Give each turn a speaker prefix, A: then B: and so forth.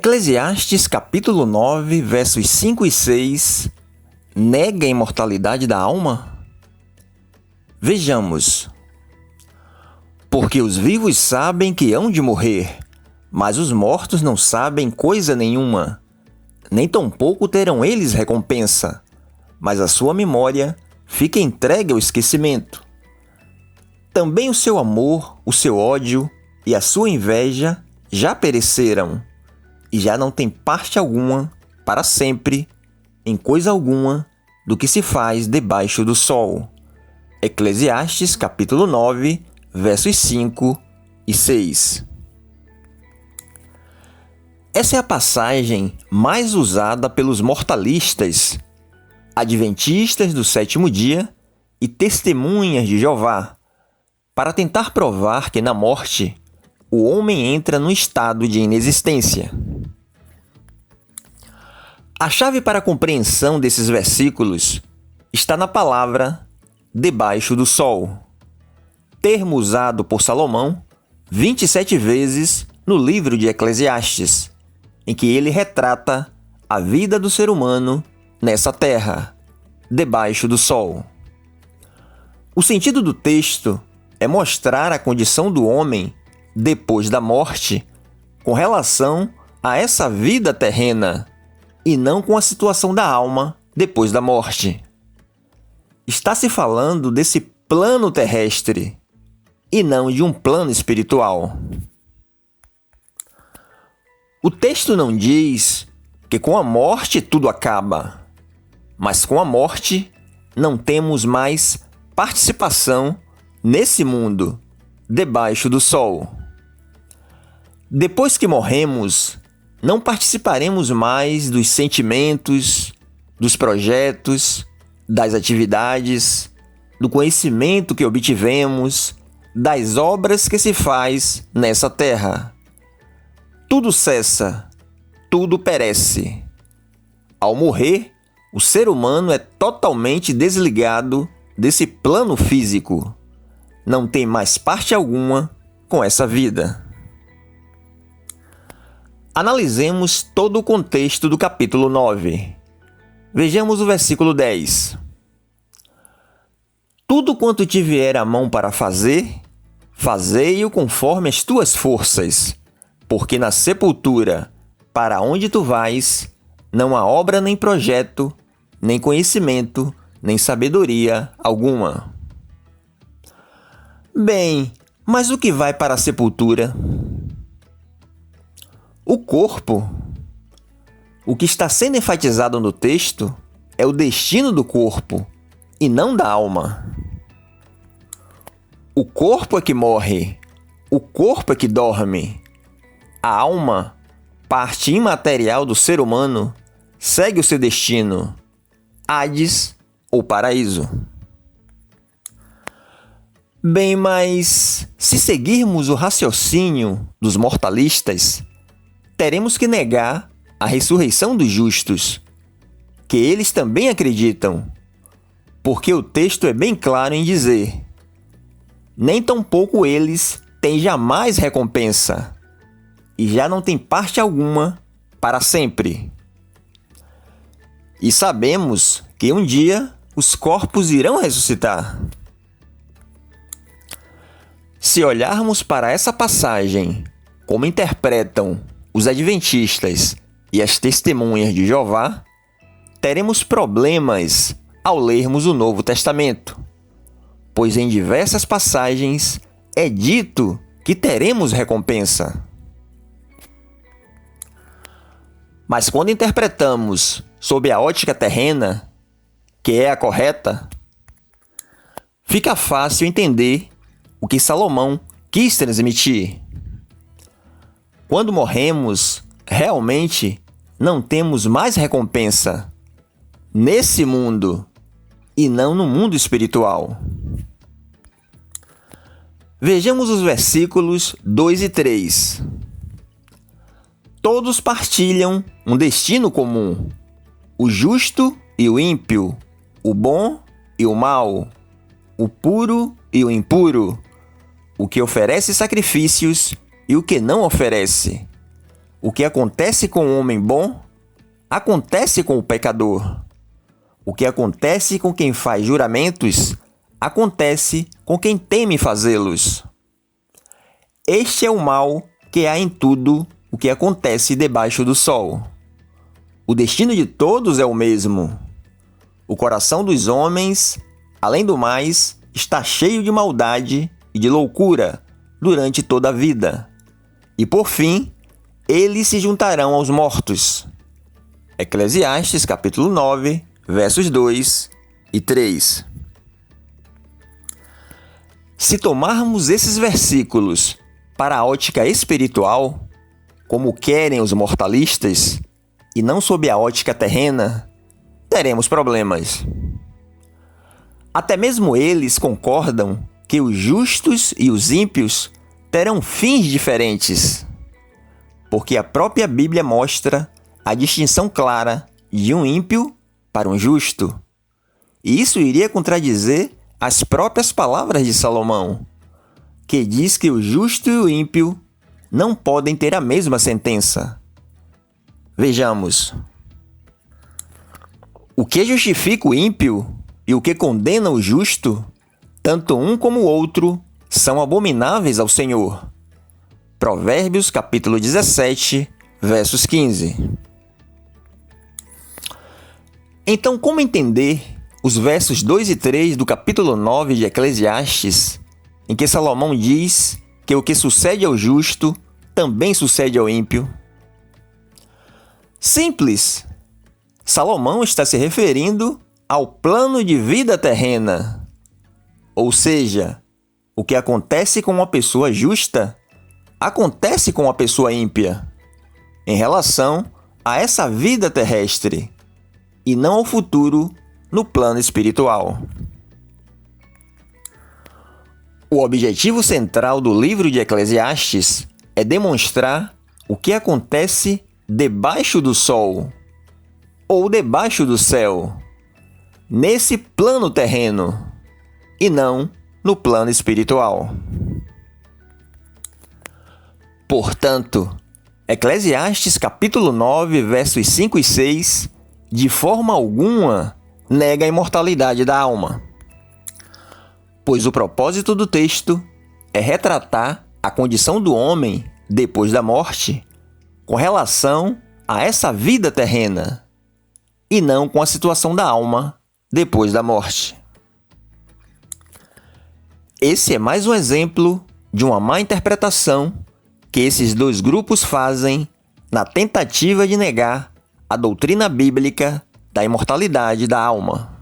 A: Eclesiastes capítulo 9, versos 5 e 6, nega a imortalidade da alma? Vejamos. Porque os vivos sabem que hão de morrer, mas os mortos não sabem coisa nenhuma. Nem tampouco terão eles recompensa, mas a sua memória fica entregue ao esquecimento. Também o seu amor, o seu ódio e a sua inveja já pereceram, e já não tem parte alguma, para sempre, em coisa alguma, do que se faz debaixo do sol. Eclesiastes capítulo 9, versos 5 e 6. Essa é a passagem mais usada pelos mortalistas, adventistas do sétimo dia e testemunhas de Jeová, para tentar provar que na morte o homem entra num estado de inexistência. A chave para a compreensão desses versículos está na palavra debaixo do sol, termo usado por Salomão 27 vezes no livro de Eclesiastes, em que ele retrata a vida do ser humano nessa terra, debaixo do sol. O sentido do texto é mostrar a condição do homem depois da morte com relação a essa vida terrena e não com a situação da alma depois da morte. Está se falando desse plano terrestre e não de um plano espiritual. O texto não diz que com a morte tudo acaba, mas com a morte não temos mais participação nesse mundo, debaixo do sol. Depois que morremos, não participaremos mais dos sentimentos, dos projetos, das atividades, do conhecimento que obtivemos, das obras que se faz nessa terra. Tudo cessa, tudo perece. Ao morrer, o ser humano é totalmente desligado desse plano físico. Não tem mais parte alguma com essa vida. Analisemos todo o contexto do capítulo 9. Vejamos o versículo 10. Tudo quanto te vier à mão para fazer, fazei-o conforme as tuas forças, porque na sepultura, para onde tu vais, não há obra nem projeto, nem conhecimento, nem sabedoria alguma. Bem, mas o que vai para a sepultura? O corpo. O que está sendo enfatizado no texto é o destino do corpo e não da alma. O corpo é que morre, o corpo é que dorme. A alma, parte imaterial do ser humano, segue o seu destino, Hades ou paraíso. Bem, mas se seguirmos o raciocínio dos mortalistas, teremos que negar a ressurreição dos justos, que eles também acreditam, porque o texto é bem claro em dizer: nem tampouco eles têm jamais recompensa, e já não têm parte alguma para sempre. E sabemos que um dia os corpos irão ressuscitar. Se olharmos para essa passagem como interpretam os adventistas e as testemunhas de Jeová, teremos problemas ao lermos o Novo Testamento, pois em diversas passagens é dito que teremos recompensa. Mas quando interpretamos sob a ótica terrena, que é a correta, fica fácil entender o que Salomão quis transmitir. Quando morremos, realmente não temos mais recompensa nesse mundo e não no mundo espiritual. Vejamos os versículos 2 e 3. Todos partilham um destino comum: o justo e o ímpio, o bom e o mau, o puro e o impuro, o que oferece sacrifícios e o que não oferece, O que acontece com o homem bom, acontece com o pecador. O que acontece com quem faz juramentos, acontece com quem teme fazê-los. Este é o mal que há em tudo o que acontece debaixo do sol. O destino de todos é o mesmo. O coração dos homens, além do mais, está cheio de maldade e de loucura durante toda a vida. E por fim, eles se juntarão aos mortos. Eclesiastes capítulo 9, versos 2 e 3. Se tomarmos esses versículos para a ótica espiritual, como querem os mortalistas, e não sob a ótica terrena, teremos problemas. Até mesmo eles concordam que os justos e os ímpios terão fins diferentes, porque a própria Bíblia mostra a distinção clara de um ímpio para um justo. E isso iria contradizer as próprias palavras de Salomão, que diz que o justo e o ímpio não podem ter a mesma sentença. Vejamos. O que justifica o ímpio e o que condena o justo, tanto um como o outro, são abomináveis ao Senhor. Provérbios capítulo 17, versos 15. Então, como entender os versos 2 e 3 do capítulo 9 de Eclesiastes, em que Salomão diz que o que sucede ao justo também sucede ao ímpio? Simples. Salomão está se referindo ao plano de vida terrena. Ou seja, o que acontece com uma pessoa justa, acontece com uma pessoa ímpia, em relação a essa vida terrestre, e não ao futuro no plano espiritual. O objetivo central do livro de Eclesiastes é demonstrar o que acontece debaixo do sol, ou debaixo do céu, nesse plano terreno, e não no plano espiritual. Portanto, Eclesiastes capítulo 9, versos 5 e 6, de forma alguma nega a imortalidade da alma, pois o propósito do texto é retratar a condição do homem depois da morte com relação a essa vida terrena, e não com a situação da alma depois da morte. Esse é mais um exemplo de uma má interpretação que esses dois grupos fazem na tentativa de negar a doutrina bíblica da imortalidade da alma.